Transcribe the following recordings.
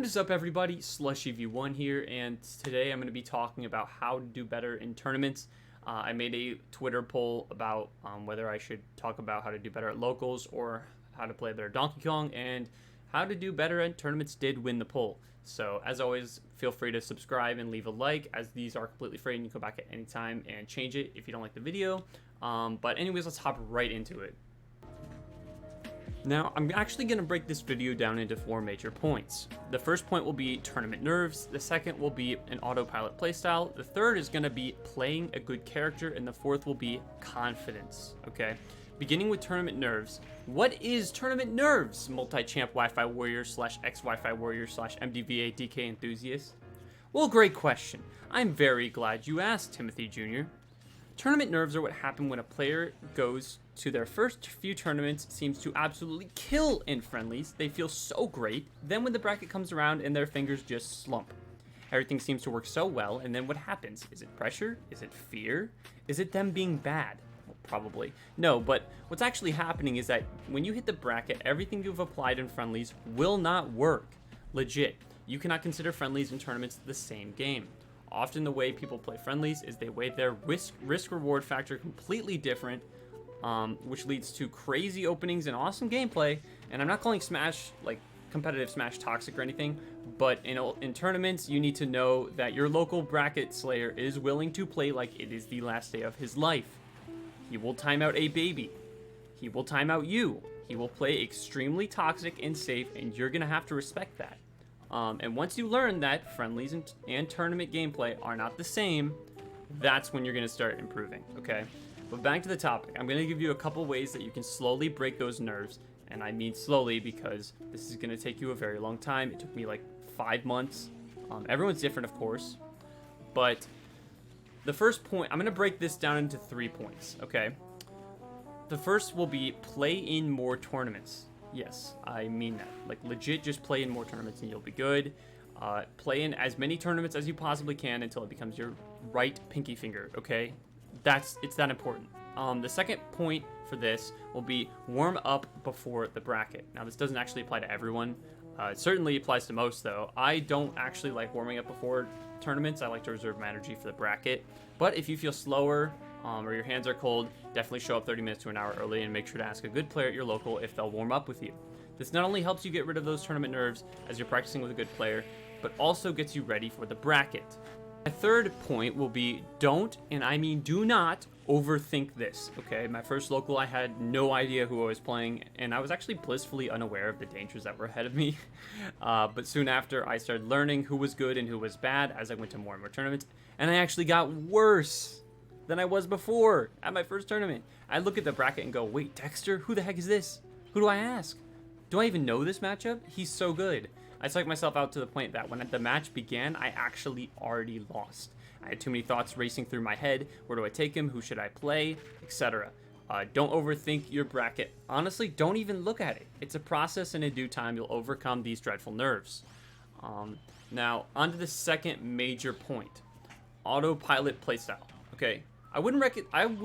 What is up, everybody? SlushyV1 here, and today I'm going to be talking about how to do better in tournaments. I made a Twitter poll about whether I should talk about how to do better at locals or how to play better Donkey Kong, and how to do better at tournaments did win the poll. So, as always, feel free to subscribe and leave a like, as these are completely free and you can go back at any time and change it if you don't like the video. But anyways, let's hop right into it. Now, I'm actually going to break this video down into 4 major points. The first point will be tournament nerves, the second will be an autopilot playstyle, the third is going to be playing a good character, and the fourth will be confidence, okay? Beginning with tournament nerves. What is tournament nerves, multi-champ Wi-Fi warrior / ex-Wi-Fi warrior / MDVA DK enthusiast? Well, great question. I'm very glad you asked, Timothy Jr. Tournament nerves are what happen when a player goes to their first few tournaments, seems to absolutely kill in friendlies, they feel so great, then when the bracket comes around and their fingers just slump. Everything seems to work so well, and then what happens? Is it pressure? Is it fear? Is it them being bad? Well, probably. No, but what's actually happening is that when you hit the bracket, everything you've applied in friendlies will not work. Legit. You cannot consider friendlies and tournaments the same game. Often the way people play friendlies is they weigh their risk-reward factor completely different, which leads to crazy openings and awesome gameplay. And I'm not calling Smash, like competitive Smash, toxic or anything, but in tournaments, you need to know that your local bracket slayer is willing to play like it is the last day of his life. He will time out a baby. He will time out you. He will play extremely toxic and safe, and you're going to have to respect that. And once you learn that friendlies and tournament gameplay are not the same, that's when you're going to start improving, okay? But back to the topic, I'm going to give you a couple ways that you can slowly break those nerves, and I mean slowly because this is going to take you a very long time. It took me like 5 months. Everyone's different, of course, but the first point, I'm going to break this down into 3 points, okay? The first will be play in more tournaments. Yes, I mean that. Like, legit, just play in more tournaments and you'll be good. Play in as many tournaments as you possibly can until it becomes your right pinky finger, okay? It's that important. The second point for this will be warm up before the bracket. Now, this doesn't actually apply to everyone. It certainly applies to most, though. I don't actually like warming up before tournaments. I like to reserve my energy for the bracket. But if you feel slower, or your hands are cold, definitely show up 30 minutes to an hour early and make sure to ask a good player at your local if they'll warm up with you. This not only helps you get rid of those tournament nerves as you're practicing with a good player, but also gets you ready for the bracket. My third point will be don't, and I mean do not, overthink this, okay? My first local, I had no idea who I was playing, and I was actually blissfully unaware of the dangers that were ahead of me. But soon after, I started learning who was good and who was bad as I went to more and more tournaments, and I actually got worse than I was before at my first tournament. I look at the bracket and go, wait, Dexter? Who the heck is this? Who do I ask? Do I even know this matchup? He's so good. I psyched myself out to the point that when the match began, I actually already lost. I had too many thoughts racing through my head. Where do I take him? Who should I play? Etc. Don't overthink your bracket. Honestly, don't even look at it. It's a process, and in due time, you'll overcome these dreadful nerves. Now, on to the second major point. Autopilot playstyle. Okay, I would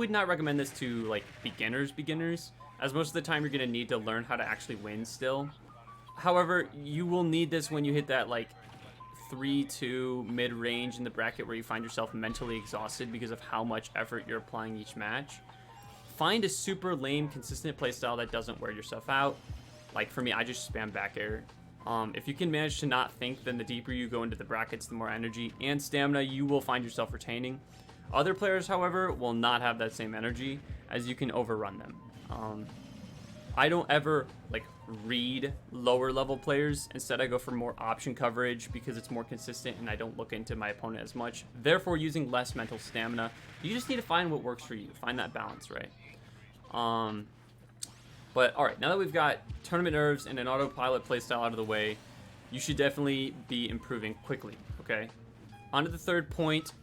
not recommend this to like beginners, as most of the time you're gonna need to learn how to actually win still. However, you will need this when you hit that like 3-2 mid-range in the bracket where you find yourself mentally exhausted because of how much effort you're applying each match. Find a super lame, consistent playstyle that doesn't wear yourself out. Like for me, I just spam back air. If you can manage to not think, then the deeper you go into the brackets, the more energy and stamina you will find yourself retaining. Other players, however, will not have that same energy, as you can overrun them. I don't ever like read lower level players. Instead, I go for more option coverage because it's more consistent and I don't look into my opponent as much, therefore using less mental stamina. You just need to find what works for you. Find that balance, right? But alright, now that we've got tournament nerves and an autopilot playstyle out of the way, you should definitely be improving quickly, okay? On to the third point.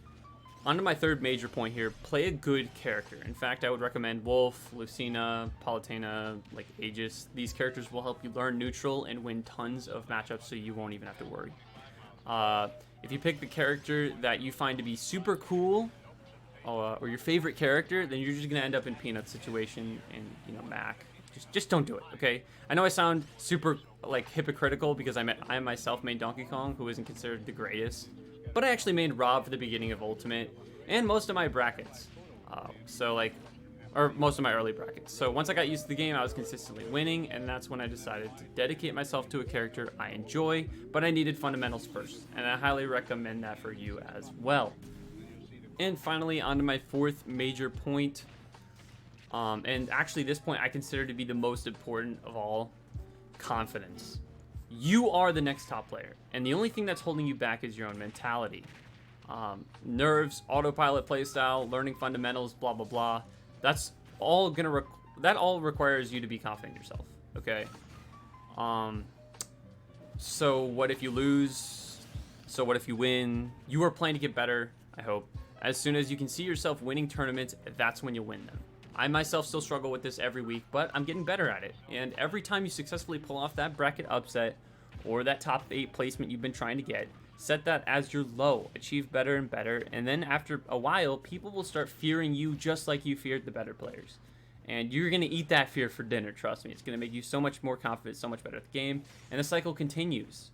On to my third major point here, play a good character. In fact, I would recommend Wolf, Lucina, Palutena, like Aegis. These characters will help you learn neutral and win tons of matchups so you won't even have to worry. If you pick the character that you find to be super cool, or your favorite character, then you're just going to end up in Peanut's situation and, you know, Mac. Just don't do it, okay? I know I sound super like hypocritical because I myself made Donkey Kong, who isn't considered the greatest, but I actually made Rob for the beginning of Ultimate and most of my brackets. Or most of my early brackets. So once I got used to the game, I was consistently winning, and that's when I decided to dedicate myself to a character I enjoy, but I needed fundamentals first, and I highly recommend that for you as well. And finally, onto my fourth major point, and actually this point I consider to be the most important of all: confidence. You are the next top player, and the only thing that's holding you back is your own mentality. Nerves, autopilot playstyle, learning fundamentals, blah blah blah. That's all that all requires you to be confident in yourself, okay? So what if you lose? So what if you win? You are playing to get better, I hope. As soon as you can see yourself winning tournaments, that's when you win them. I myself still struggle with this every week, but I'm getting better at it. And every time you successfully pull off that bracket upset or that top 8 placement you've been trying to get, set that as your low, achieve better and better, and then after a while, people will start fearing you just like you feared the better players. And you're going to eat that fear for dinner, trust me. It's going to make you so much more confident, so much better at the game, and the cycle continues.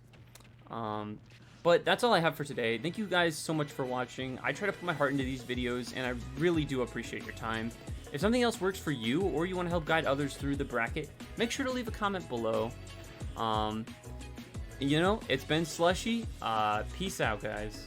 But that's all I have for today. Thank you guys so much for watching. I try to put my heart into these videos, and I really do appreciate your time. If something else works for you, or you want to help guide others through the bracket, make sure to leave a comment below. You know, it's been Slushy. Peace out, guys.